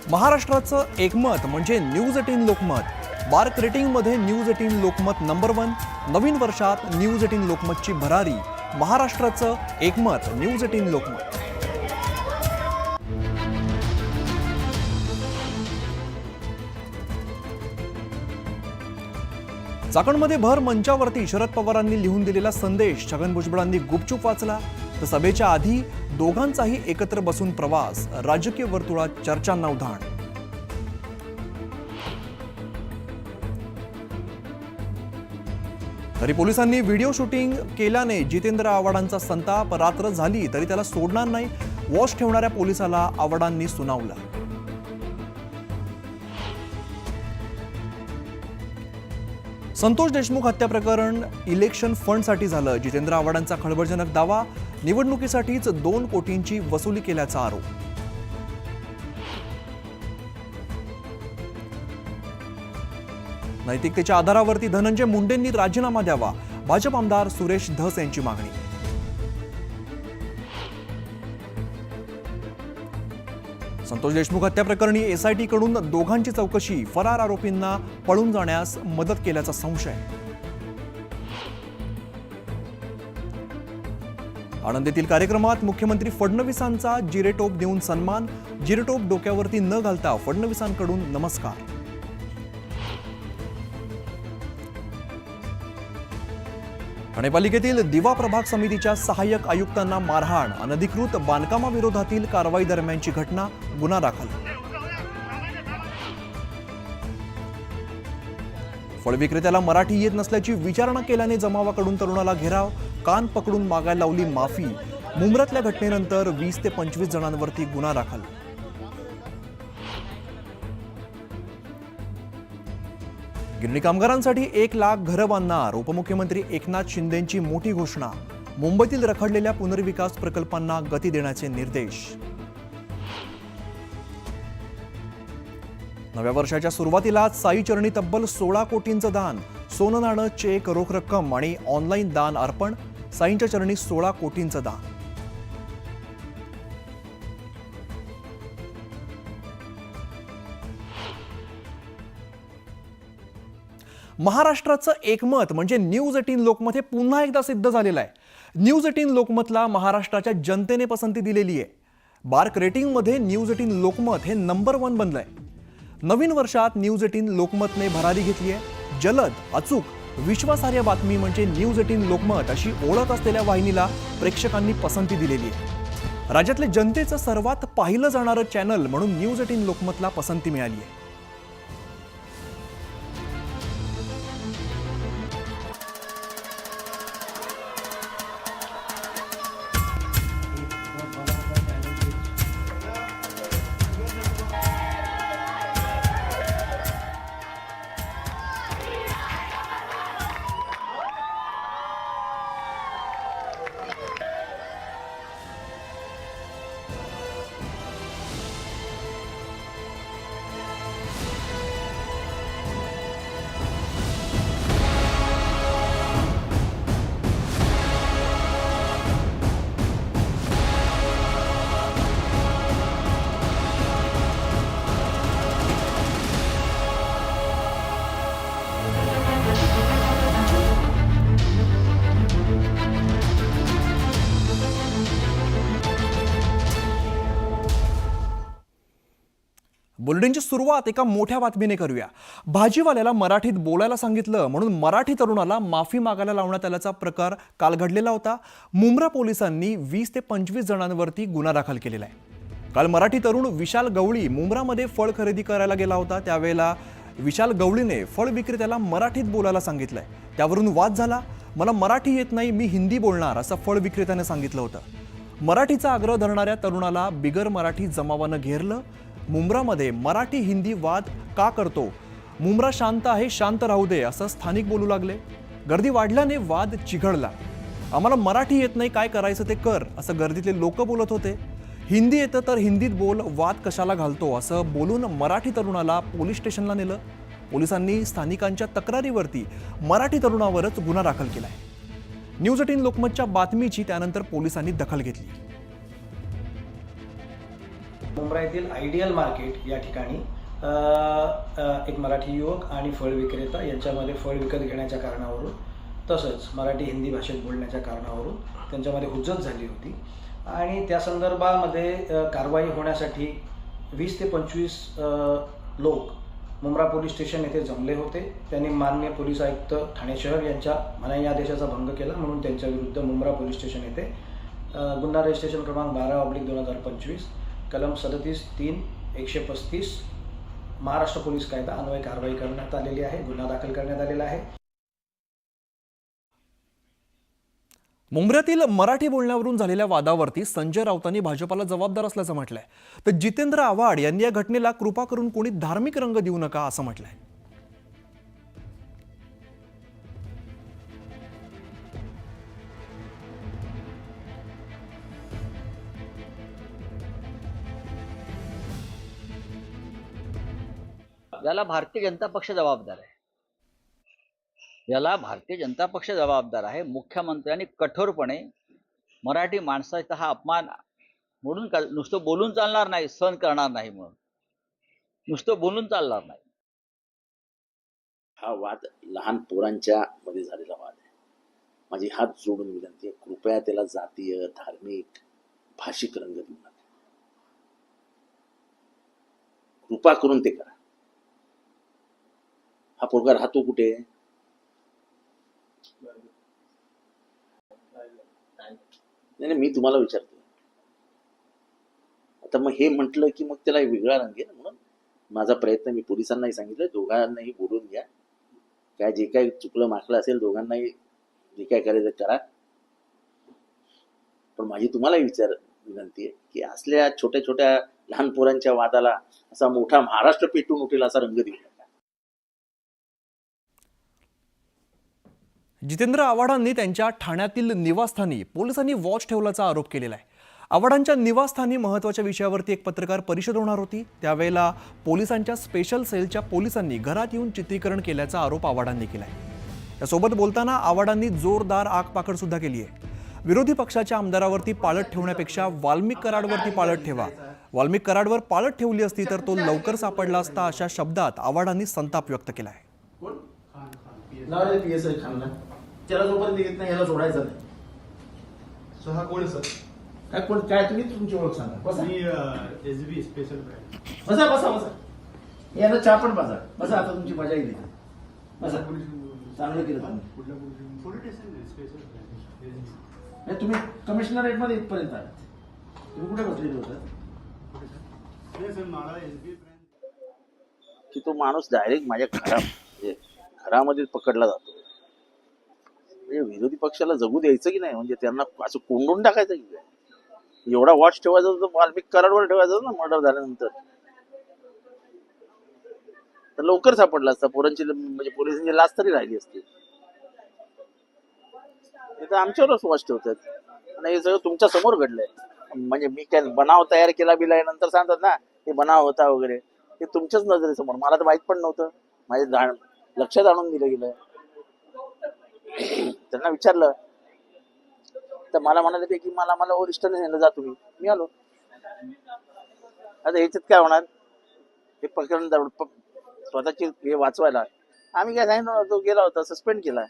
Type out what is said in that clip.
महाराष्ट्राचं एकमत म्हणजे न्यूज 18 लोकमत। मार्क रेटिंगमध्ये न्यूज 18 लोकमत नंबर 1। नवीन वर्षात न्यूज 18 लोकमतची भरारी। महाराष्ट्राचं एकमत न्यूज 18 लोकमत। चाकणमध्ये भर मंचावरती शरद पवारांनी लिहून दिलेला संदेश छगन भुजबळांनी गुपचूप वाचला। तर सभेच्या आधी दोघांचाही एकत्र बसून प्रवास। राजकीय वर्तुळात चर्चांना उधाण। तरी पोलिसांनी व्हिडिओ शूटिंग केल्याने जितेंद्र आव्हाडांचा संताप। रात्र झाली तरी त्याला सोडणार नाही, वॉच ठेवणाऱ्या पोलिसाला आव्हाडांनी सुनावलं। संतोष देशमुख हत्या प्रकरण इलेक्शन फंडसाठी झालं। जितेंद्र आव्हाडांचा खळबळजनक दावा, निवडणुकीसाठीच 2 कोटींची वसुली केल्याचा आरोप। नैतिकतेच्या आधारावरती धनंजय मुंडेंनी राजीनामा द्यावा, भाजप आमदार सुरेश धस यांची मागणी। संतोष देशमुख हत्या प्रकरणी एसआयटी कडून दोघांची चौकशी। फरार आरोपींना पळून जाण्यास मदत केल्याचा संशय। आनंदीतील कार्यक्रमात मुख्यमंत्री फडणवीसांचा जिरेटोप देऊन सन्मान। जिरेटोप डोक्यावरती न घालता फडणवीसांकडून नमस्कार। ठाणे पालिकेतील दिवा प्रभाग समितीच्या सहाय्यक आयुक्तांना मारहाण। अनधिकृत बांधकामाविरोधातील कारवाई दरम्यानची घटना, गुन्हा दाखल। फळ विक्रेत्याला मराठी येत नसल्याची विचारणा केल्याने जमावाकडून तरुणाला घेराव। कान पकडून मागायला लावली माफी। मुंब्र्यातल्या घटनेनंतर 20 ते 25 जणांवरती गुन्हा दाखल। गिरणी कामगारांसाठी 1 लाख घरं बांधणार। उपमुख्यमंत्री एकनाथ शिंदेंची मोठी घोषणा। मुंबईतील रखडलेल्या पुनर्विकास प्रकल्पांना गती देण्याचे निर्देश। नव्या वर्षाच्या सुरुवातीलाच साई चरणी तब्बल 16 कोटींचं दान। सोनं नाणं, चेक, रोख रक्कम आणि ऑनलाईन दान अर्पण। साईंच्या चरणी 16 कोटींचं दान। महाराष्ट्राचं एकमत म्हणजे न्यूज 18 लोकमत हे पुन्हा एकदा सिद्ध झालेलं आहे। न्यूज 18 लोकमतला महाराष्ट्राच्या जनतेने पसंती दिलेली आहे। मार्क रेटिंगमध्ये न्यूज 18 लोकमत हे नंबर 1 बनलंय। नवीन वर्षात न्यूज 18 लोकमतने भरारी घेतली आहे। जलद, अचूक, विश्वासार्ह बातमी म्हणजे न्यूज 18 लोकमत अशी ओळख असलेल्या वाहिनीला प्रेक्षकांनी पसंती दिलेली आहे। राज्यातले जनतेचं सर्वात पाहिलं जाणारं चॅनल म्हणून न्यूज 18 लोकमतला पसंती मिळाली आहे। बुलेटिनची सुरुवात एका मोठ्या बातमीने करूया। भाजीवाल्याला मराठीत बोलायला सांगितलं म्हणून मराठी तरुणाला माफी मागायला लावण्यात आल्याचा प्रकार काल घडलेला होता। मुंब्रा पोलिसांनी 20 ते 25 जणांवरती गुन्हा दाखल केलेला आहे। काल मराठी तरुण विशाल गवळी मुंब्रामध्ये फळ खरेदी करायला गेला होता। त्यावेळेला विशाल गवळीने फळ विक्रेत्याला मराठीत बोलायला सांगितलंय। त्यावरून वाद झाला। मला मराठी येत नाही, मी हिंदी बोलणार असं फळ विक्रेत्याने सांगितलं होतं। मराठीचा आग्रह धरणाऱ्या तरुणाला बिगर मराठी जमावानं घेरलं। मुंब्रामध्ये मराठी हिंदी वाद का करतो, मुंब्रा शांत आहे, शांत राहू दे असं स्थानिक बोलू लागले। गर्दी वाढल्याने वाद चिघळला। आम्हाला मराठी येत नाही, काय करायचं ते कर असं गर्दीतले लोक बोलत होते। हिंदी येतं तर हिंदीत बोल, वाद कशाला घालतो असं बोलून मराठी तरुणाला पोलीस स्टेशनला नेलं। पोलिसांनी स्थानिकांच्या तक्रारीवरती मराठी तरुणावरच गुन्हा दाखल केलाय। न्यूज 18 लोकमतच्या बातमीची त्यानंतर पोलिसांनी दखल घेतली। मुंब्रा येथील आयडियल मार्केट या ठिकाणी एक मराठी युवक आणि फळ विक्रेता यांच्यामध्ये फळ विकत घेण्याच्या कारणावरून तसंच मराठी हिंदी भाषेत बोलण्याच्या कारणावरून त्यांच्यामध्ये हुज्जत झाली होती आणि त्या संदर्भामध्ये कारवाई होण्यासाठी 20 ते 25 लोक मुंब्रा पोलीस स्टेशन येथे जमले होते. त्यांनी माननीय पोलीस आयुक्त ठाणे शहर यांच्या मनाई आदेशाचा भंग केला म्हणून त्यांच्या विरुद्ध मुंब्रा पोलीस स्टेशन येथे गुन्हा रजिस्ट्रेशन क्रमांक 12/2025 कलम 37(3)135 महाराष्ट्र पोलीस कायदा अन्वये कारवाई करण्यात आलेली आहे. गुन्हा दाखल करण्यात आलेला आहे. मुंब्र्यातील मराठी बोलण्यावरून झालेल्या वादावरती संजय राऊतांनी भाजपाला जबाबदार असल्याचं म्हटलंय. तर जितेंद्र आव्हाड यांनी या घटनेला कृपा करून कोणी धार्मिक रंग देऊ नका असं म्हटलंय. याला भारतीय जनता पक्ष जबाबदार आहे. याला भारतीय जनता पक्ष जबाबदार आहे. मुख्यमंत्र्यांनी कठोरपणे मराठी माणसाचा हा अपमान म्हणून नुसतं बोलून चालणार नाही, सहन करणार नाही म्हणून नुसतं बोलून चालणार नाही. हा वाद लहान पोरांच्या मध्ये झालेला वाद आहे. माझी हात जोडून विनंती आहे, कृपया त्याला जातीय, धार्मिक, भाषिक रंग देऊ नका. कृपा करून ते करा. हा पोरगा राहतो कुठे? नाही, मी तुम्हाला विचारतो. आता मग हे म्हटलं की मग त्याला वेगळा रंग आहे ना. म्हणून माझा प्रयत्न मी पोलिसांनाही सांगितलं, दोघांनाही बोलून घ्या. काय जे काही चुकलं माखलं असेल दोघांनाही जे काय करायचं करा. पण माझी तुम्हाला विनंती आहे की असल्या छोट्या छोट्या लहान पोरांच्या वादाला असा मोठा महाराष्ट्र पेटून उठेल असा रंग देऊ नका. जितेंद्र आव्हाडांनी त्यांच्या ठाण्यातील निवासस्थानी पोलिसांनी वॉच ठेवल्याचा आरोप केलेला आहे. आव्हाडांच्या निवासस्थानी महत्त्वाच्या विषयावरती एक पत्रकार परिषद होणार होती. त्यावेळेला पोलिसांच्या स्पेशल सेलच्या पोलिसांनी घरात येऊन चित्रीकरण केल्याचा आरोप आव्हाडांनी केलाय. त्यासोबत बोलताना आव्हाडांनी जोरदार आगपाखड सुद्धा केली आहे. विरोधी पक्षाच्या आमदारावरती पाळत ठेवण्यापेक्षा वाल्मिक कराडवरती पाळत ठेवा. वाल्मिक कराडवर पाळत ठेवली असती तर तो लवकर सापडला असता अशा शब्दात आव्हाडांनी संताप व्यक्त केला आहे. PSI खानला त्याला जोपर्यंत येत नाही याला सोडायचं नाही. सो हा कोण आहे सर? काय कोण काय तुम्ही तुमची ओळख सांगा. बसा मी SB स्पेशल ब्रँड. बसा बसा बसा. याला चहा पण बसा. बसा आता तुमची मजा येईल. बसा. चांगलं केलं तुम्ही. कुठल्या पोलीस स्टेशन स्पेशल ब्रँड. नाही तुम्ही कमिशनरेट मध्ये इथपर्यंत आलात. तुम्ही कुठे बसलेले होता? सर मला SB ब्रँड की तो माणूस डायरेक्ट माझ्या घरामध्ये पकडला जातो. म्हणजे विरोधी पक्षाला जगू द्यायचं की नाही, म्हणजे त्यांना असं कोंडून टाकायचं की काय? एवढा वॉच ठेवायचा होता वाल्मिक कराडवर ठेवायचा ना मर्डर झाल्यानंतर, तर लवकर सापडला असता. पोरांची म्हणजे पोलिसांची लाच तरी राहिली असती. तर आमच्यावरच वॉच ठेवतात आणि हे सगळं तुमच्या समोर घडलंय. म्हणजे मी काय बनाव तयार केला बिलाय नंतर सांगतात ना हे बनाव होता वगैरे, हे तुमच्याच नजरेसमोर. मला तर माहित पण नव्हतं. माझ्या लक्षात आणून दिलं गेलं. त्यांना विचारलं तर मला म्हणाले की मला वरिष्ठांनी नेलं, जा तुम्ही. मी आलो. आता ह्याच्यात काय होणार? हे प्रकरण स्वतःची हे वाचवायला आम्ही काय सांगितलं, तो गेला होता, सस्पेंड केला.